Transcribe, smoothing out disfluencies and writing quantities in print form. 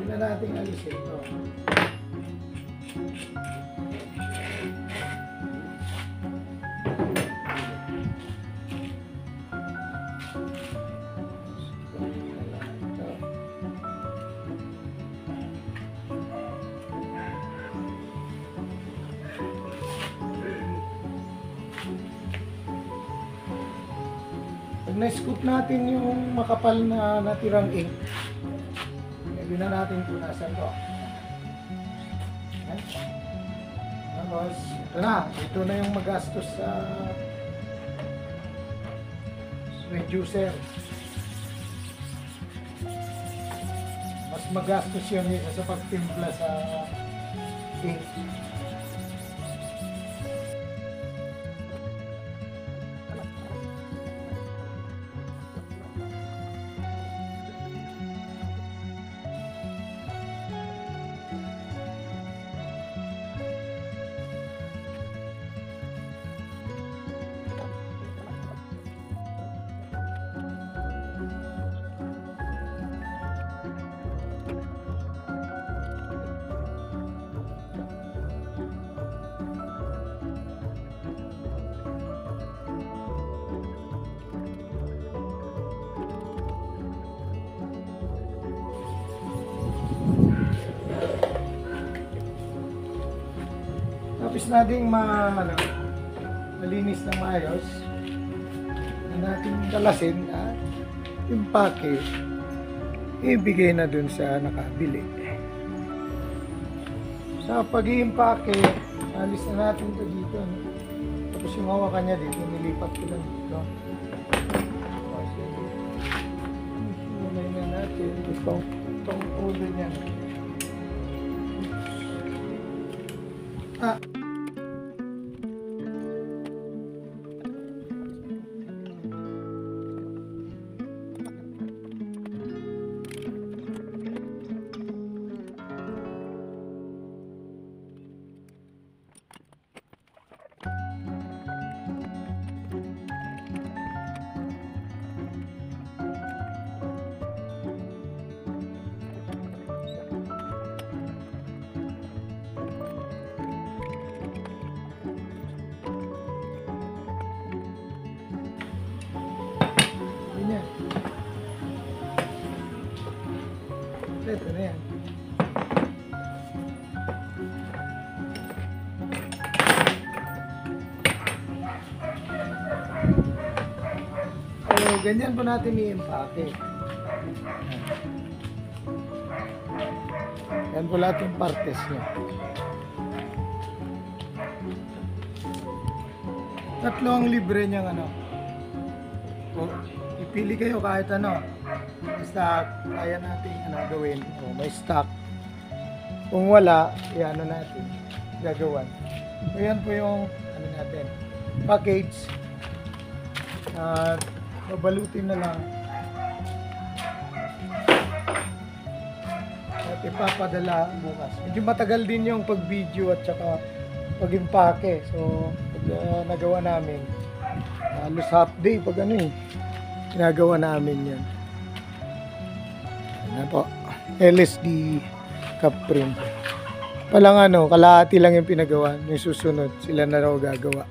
Hindi na natin alisin ito. Pag na-scoop natin yung makapal na natirang ink, sabi na natin punasan ko. Okay. Tapos, ito na yung magastos sa reducer. Mas magastos yun sa pagtimpla sa ink. Tapos nating malinis na maayos na natin kalasin at yung pake ibigay na dun sa nakabili. Sa pag-iimpake, alis na natin ito dito. Tapos yung hawakan niya dito, nilipat ko lang dito. Mulay na natin itong ulo niya. Ito na yan. So, ganyan po natin i-empake. Yan po lahat yung partes niya. Tatlo ang libre niyang o, ipili kayo kahit basta kaya natin gawin. O, may stock. Kung wala, natin gagawan. So yan po yung natin package. At babalutin na lang at ipapadala bukas. Medyo matagal din yung pag-video at saka pag-impake. So pag nagawa namin halos half day pag ginagawa namin yan. Ano po, LSD cup print. Palang kalahati lang yung pinagawa. Yung susunod, sila na raw gagawa.